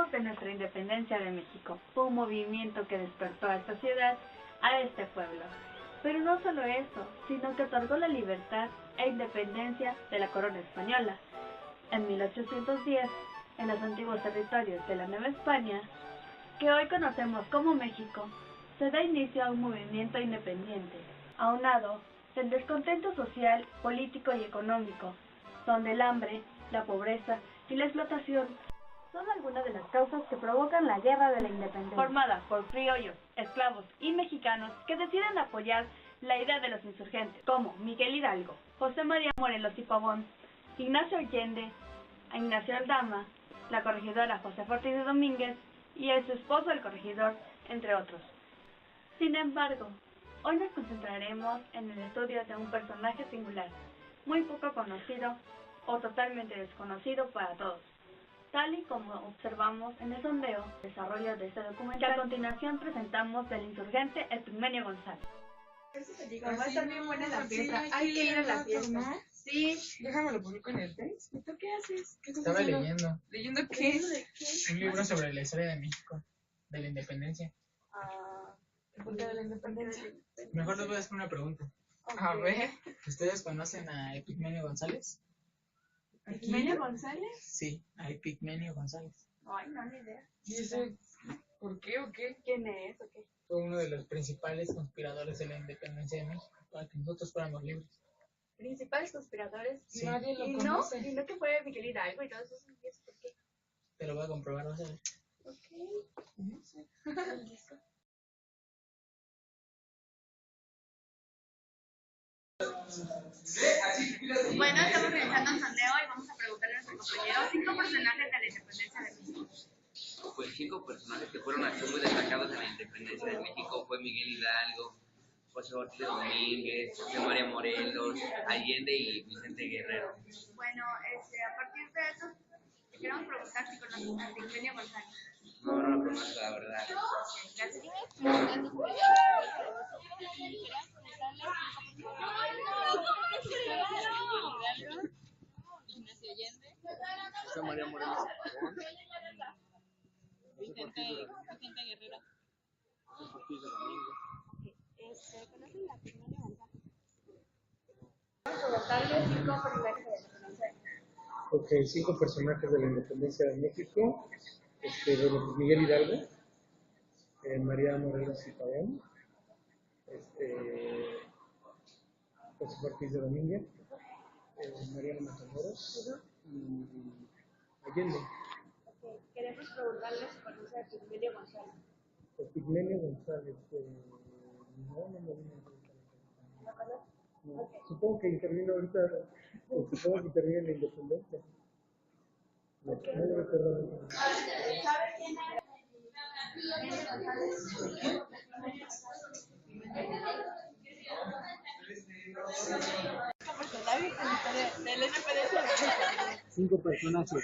hablemos de nuestra independencia de México. Fue un movimiento que despertó a esta ciudad, a este pueblo. Pero no solo eso, sino que otorgó la libertad e independencia de la corona española. En 1810, en los antiguos territorios de la Nueva España, que hoy conocemos como México, se da inicio a un movimiento independiente, aunado del descontento social, político y económico, donde el hambre, la pobreza y la explotación son algunas de las causas que provocan la Guerra de la Independencia, formada por criollos, esclavos y mexicanos que deciden apoyar la idea de los insurgentes, como Miguel Hidalgo, José María Morelos y Pavón, Ignacio Allende, Ignacio Aldama, la corregidora Josefa Ortiz de Domínguez y su esposo el corregidor, entre otros. Sin embargo, hoy nos concentraremos en el estudio de un personaje singular, muy poco conocido o totalmente desconocido para todos, tal y como observamos en el sondeo desarrollo de este documental, que a continuación presentamos del insurgente Epigmenio González. Va a estar bien buena la fiesta, hay que ir a la fiesta. Sí, Déjame lo publico en el Face. ¿y tú qué haces? ¿Qué estás Estaba haciendo? leyendo ¿Leyendo qué? un libro sobre la historia de México, de la independencia. ¿Por qué de la independencia? Mejor les voy a hacer una pregunta. A ver. ¿Ustedes conocen a Epigmenio González? ¿Epigmenio González? Sí, a Epigmenio González. Ay, no, ni idea. ¿Y eso por qué o qué? ¿Quién es o qué? Fue uno de los principales conspiradores de la independencia de México, para que nosotros fuéramos libres. Principales conspiradores. Sí. Nadie lo conoce. ¿Y no que fue Miguel Hidalgo y todo eso? ¿Por qué? Te lo voy a comprobar, vas a ver. Ok. No sé. Bueno, estamos realizando un sondeo y vamos a preguntarle a nuestro compañero 5 personajes de la independencia de México. Pues 5 personajes que fueron así muy destacados en la independencia de México fue Miguel Hidalgo, José Ortiz de Domínguez, José María Morelos, Allende y Vicente Guerrero. Bueno, a partir de eso, te queremos preguntar si conoces a Epigmenio González. No lo conozco, la verdad. Gracias. Ignacio Allende, José María Morelos. Vicente Guerrero. Ortiz de Domínguez. ¿Conocen a Epigmenio González? Vamos a preguntarle 5 personajes de la independencia. Ok, 5 personajes de la independencia de México. Bueno, pues Miguel Hidalgo, María Morelos y Pavón, José Ortiz de Domínguez, Mariano Matamoros y Allende. Okay. Queremos preguntarle si conoce a Epigmenio González. Epigmenio González, no me viene ¿No conoce? no. Okay. Supongo que intervino ahorita, supongo que intervino en la independencia. No lo recuerdo. ¿Sabe quién es? De la independencia de México. 5 personajes: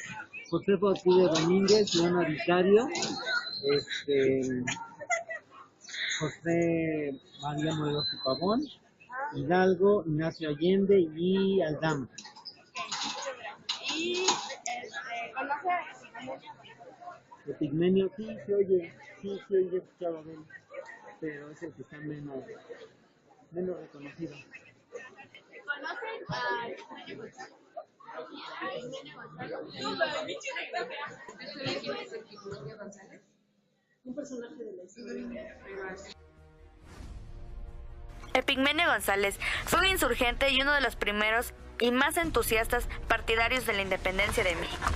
José Ortiz de Domínguez, León Vicario, José María Morelos y Pavón, Hidalgo, Ignacio Allende y Aldama. Y conoce a Epigmenio. Epigmenio, sí se oye, sí he escuchado de él, pero es el que está menos reconocido. ¿Conocen a Epigmenio González? ¿Quién es Epigmenio González? Un personaje de la historia. Epigmenio González fue un insurgente y uno de los primeros y más entusiastas partidarios de la independencia de México.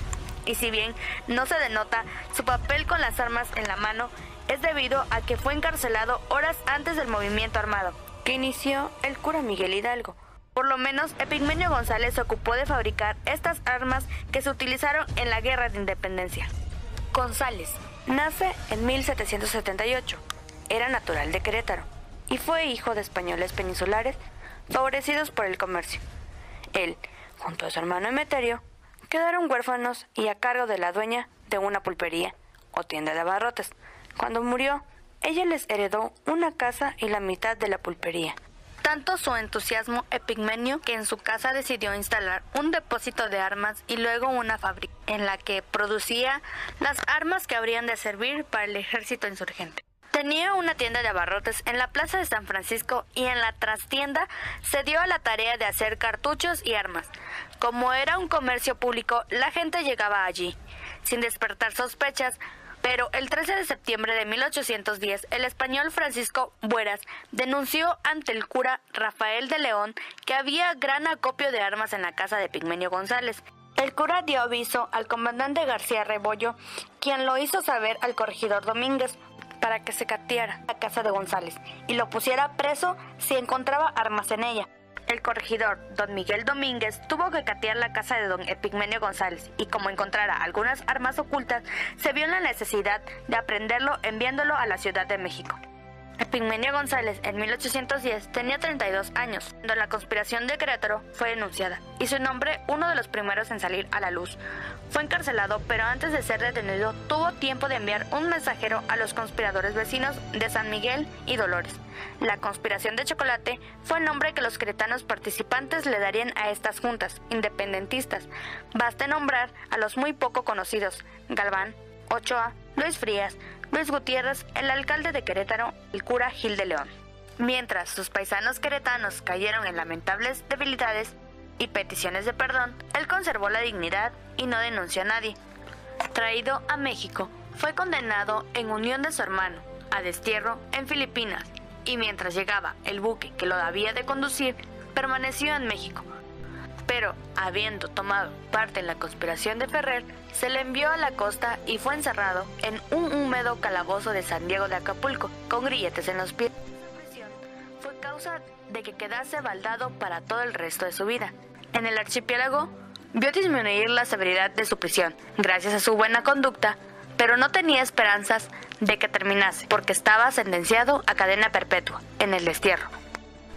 Y si bien no se denota su papel con las armas en la mano, es debido a que fue encarcelado horas antes del movimiento armado que inició el cura Miguel Hidalgo. Por lo menos, Epigmenio González se ocupó de fabricar estas armas que se utilizaron en la Guerra de Independencia. González nace en 1778, era natural de Querétaro y fue hijo de españoles peninsulares favorecidos por el comercio. Él, junto a su hermano Emeterio, quedaron huérfanos y a cargo de la dueña de una pulpería o tienda de abarrotes. Cuando murió, ella les heredó una casa y la mitad de la pulpería. tanto su entusiasmo Epigmenio que en su casa decidió instalar un depósito de armas y luego una fábrica en la que producía las armas que habrían de servir para el ejército insurgente. Tenía una tienda de abarrotes en la plaza de San Francisco y en la trastienda se dio a la tarea de hacer cartuchos y armas. Como era un comercio público, la gente llegaba allí, sin despertar sospechas, pero el 13 de septiembre de 1810, el español Francisco Bueras denunció ante el cura Rafael de León que había gran acopio de armas en la casa de Epigmenio González. El cura dio aviso al comandante García Rebollo, quien lo hizo saber al corregidor Domínguez, para que se cateara la casa de González y lo pusiera preso si encontraba armas en ella. El corregidor, don Miguel Domínguez, tuvo que catear la casa de don Epigmenio González y como encontrara algunas armas ocultas, se vio en la necesidad de aprehenderlo enviándolo a la Ciudad de México. Epigmenio González en 1810 tenía 32 años, cuando la conspiración de Querétaro fue denunciada, y su nombre uno de los primeros en salir a la luz. Fue encarcelado, pero antes de ser detenido tuvo tiempo de enviar un mensajero a los conspiradores vecinos de San Miguel y Dolores. La conspiración de Chocolate fue el nombre que los queretanos participantes le darían a estas juntas independentistas. Basta nombrar a los muy poco conocidos: Galván, Ochoa, Luis Frías, Luis Gutiérrez, el alcalde de Querétaro, el cura Gil de León. Mientras sus paisanos queretanos cayeron en lamentables debilidades y peticiones de perdón, él conservó la dignidad y no denunció a nadie. Traído a México, fue condenado en unión de su hermano a destierro en Filipinas, y mientras llegaba el buque que lo había de conducir, permaneció en México. Pero, habiendo tomado parte en la conspiración de Ferrer, se le envió a la costa y fue encerrado en un húmedo calabozo de San Diego de Acapulco, con grilletes en los pies. Su prisión fue causa de que quedase baldado para todo el resto de su vida. En el archipiélago, vio disminuir la severidad de su prisión, gracias a su buena conducta, pero no tenía esperanzas de que terminase, porque estaba sentenciado a cadena perpetua en el destierro.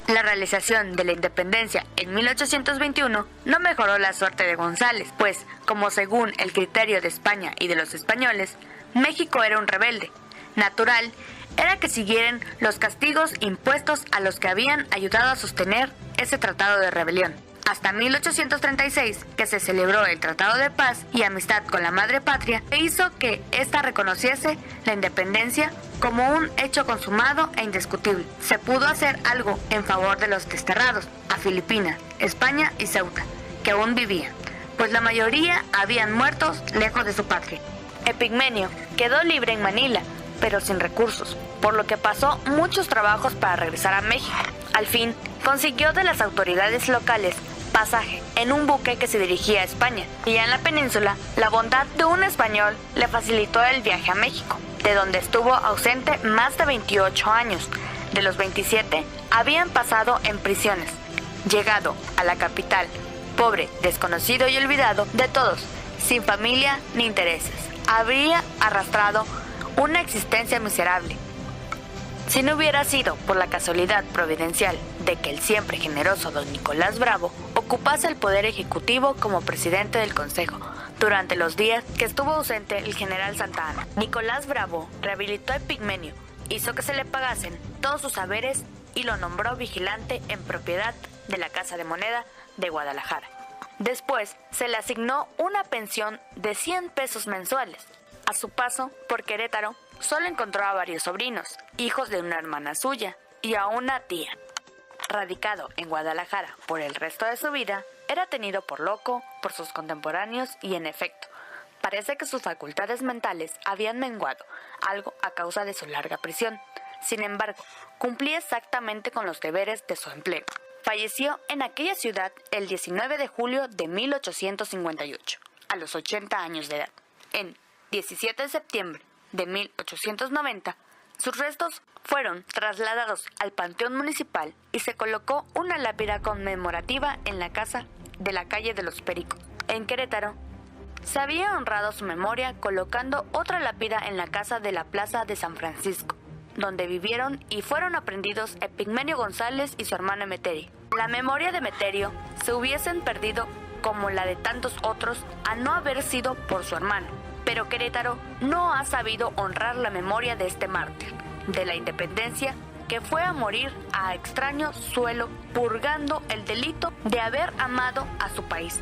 La realización de la independencia en 1821 no mejoró la suerte de González, pues, como según el criterio de España y de los españoles, México era un rebelde. Natural era que siguieran los castigos impuestos a los que habían ayudado a sostener ese tratado de rebelión. Hasta 1836, que se celebró el Tratado de Paz y Amistad con la Madre Patria, e hizo que ésta reconociese la independencia como un hecho consumado e indiscutible. Se pudo hacer algo en favor de los desterrados a Filipinas, España y Ceuta, que aún vivían, pues la mayoría habían muerto lejos de su patria. Epigmenio quedó libre en Manila, pero sin recursos, por lo que pasó muchos trabajos para regresar a México. Al fin, consiguió de las autoridades locales pasaje en un buque que se dirigía a España, y ya en la península, la bondad de un español le facilitó el viaje a México, de donde estuvo ausente más de 28 años. De los 27, habían pasado en prisiones. Llegado a la capital, pobre, desconocido y olvidado de todos, sin familia ni intereses, habría arrastrado una existencia miserable. Si no hubiera sido por la casualidad providencial de que el siempre generoso don Nicolás Bravo ocupase el poder ejecutivo como presidente del Consejo durante los días que estuvo ausente el general Santa Anna, Nicolás Bravo rehabilitó a Epigmenio, hizo que se le pagasen todos sus haberes y lo nombró vigilante en propiedad de la Casa de Moneda de Guadalajara. Después se le asignó una pensión de 100 pesos mensuales. A su paso por Querétaro, solo encontró a varios sobrinos, hijos de una hermana suya, y a una tía. Radicado en Guadalajara por el resto de su vida, era tenido por loco por sus contemporáneos y, en efecto, parece que sus facultades mentales habían menguado, algo a causa de su larga prisión. Sin embargo, cumplía exactamente con los deberes de su empleo. Falleció en aquella ciudad el 19 de julio de 1858, a los 80 años de edad. En 17 de septiembre de 1890, sus restos fueron trasladados al Panteón Municipal y se colocó una lápida conmemorativa en la casa de la calle de los Pericos. En Querétaro, se había honrado su memoria colocando otra lápida en la casa de la Plaza de San Francisco, donde vivieron y fueron aprehendidos Epigmenio González y su hermano Emeterio. La memoria de Emeterio se hubiesen perdido como la de tantos otros a no haber sido por su hermano. Pero Querétaro no ha sabido honrar la memoria de este mártir de la independencia que fue a morir a extraño suelo, purgando el delito de haber amado a su país.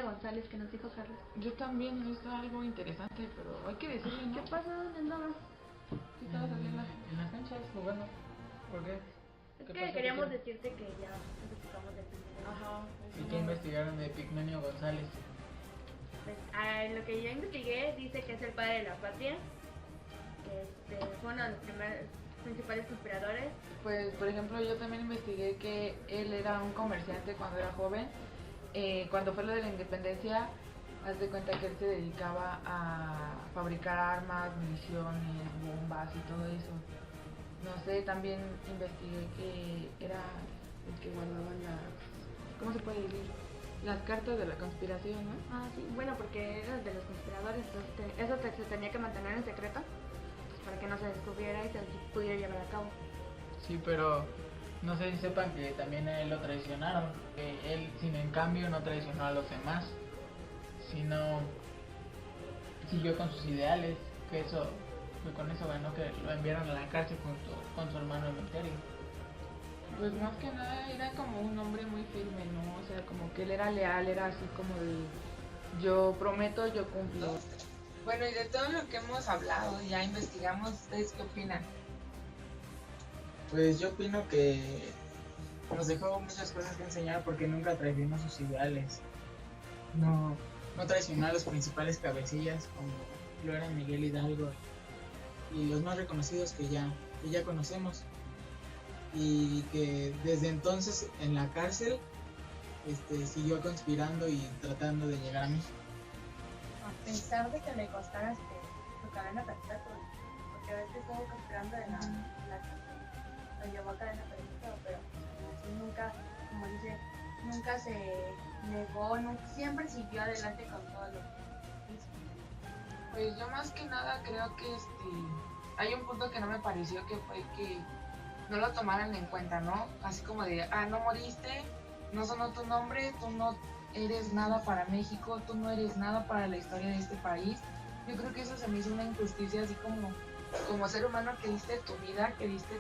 González que nos dijo Carlos. Yo también, es algo interesante, pero hay que decirle, ¿no? ¿Qué pasa? ¿Dónde andabas? ¿Qué estabas haciendo? En las canchas jugando. ¿Por qué? Es ¿Qué que pasó? queríamos ¿Qué decirte que ya investigamos del primero. Ajá. ¿Y qué investigaron de Epigmenio González? Pues, lo que yo investigué dice que es el padre de la patria, que fue uno de los principales conspiradores. Pues, por ejemplo, yo también investigué que él era un comerciante cuando era joven. Cuando fue lo de la independencia, haz de cuenta que él se dedicaba a fabricar armas, municiones, bombas y todo eso. No sé, también investigué que era el que guardaban las, ¿cómo se puede decir? Las cartas de la conspiración, ¿no? Ah, sí, bueno, porque era de los conspiradores, entonces eso se tenía que mantener en secreto, pues, para que no se descubriera y se pudiera llevar a cabo. Sí, pero no sé si sepan que también a él lo traicionaron, que él sin en cambio no traicionó a los demás, sino siguió con sus ideales, que eso fue con eso ganó que lo enviaron a la cárcel junto con su hermano Emeterio. Pues más que nada era como un hombre muy firme, ¿no? O sea, como que él era leal, era así como de yo prometo, yo cumplo. Bueno, y de todo lo que hemos hablado, ya investigamos, ¿ustedes qué opinan? Pues yo opino que nos dejó muchas cosas que enseñar porque nunca traicionó sus ideales. No traicionó a los principales cabecillas como lo eran Miguel Hidalgo y los más reconocidos que ya conocemos. Y que desde entonces en la cárcel siguió conspirando y tratando de llegar a México. A pesar de que le costara su cadena perpetua, porque a veces estuvo conspirando en la cárcel, lo llevó a cadena perpetua, pero así nunca, como dice, nunca se negó, siempre siguió adelante con todo lo que hizo. Pues yo más que nada creo que hay un punto que no me pareció, que fue que no lo tomaran en cuenta, ¿no? Así como de, no moriste, no sonó tu nombre, tú no eres nada para México, tú no eres nada para la historia de este país. Yo creo que eso se me hizo una injusticia, así como ser humano que diste tu vida, que diste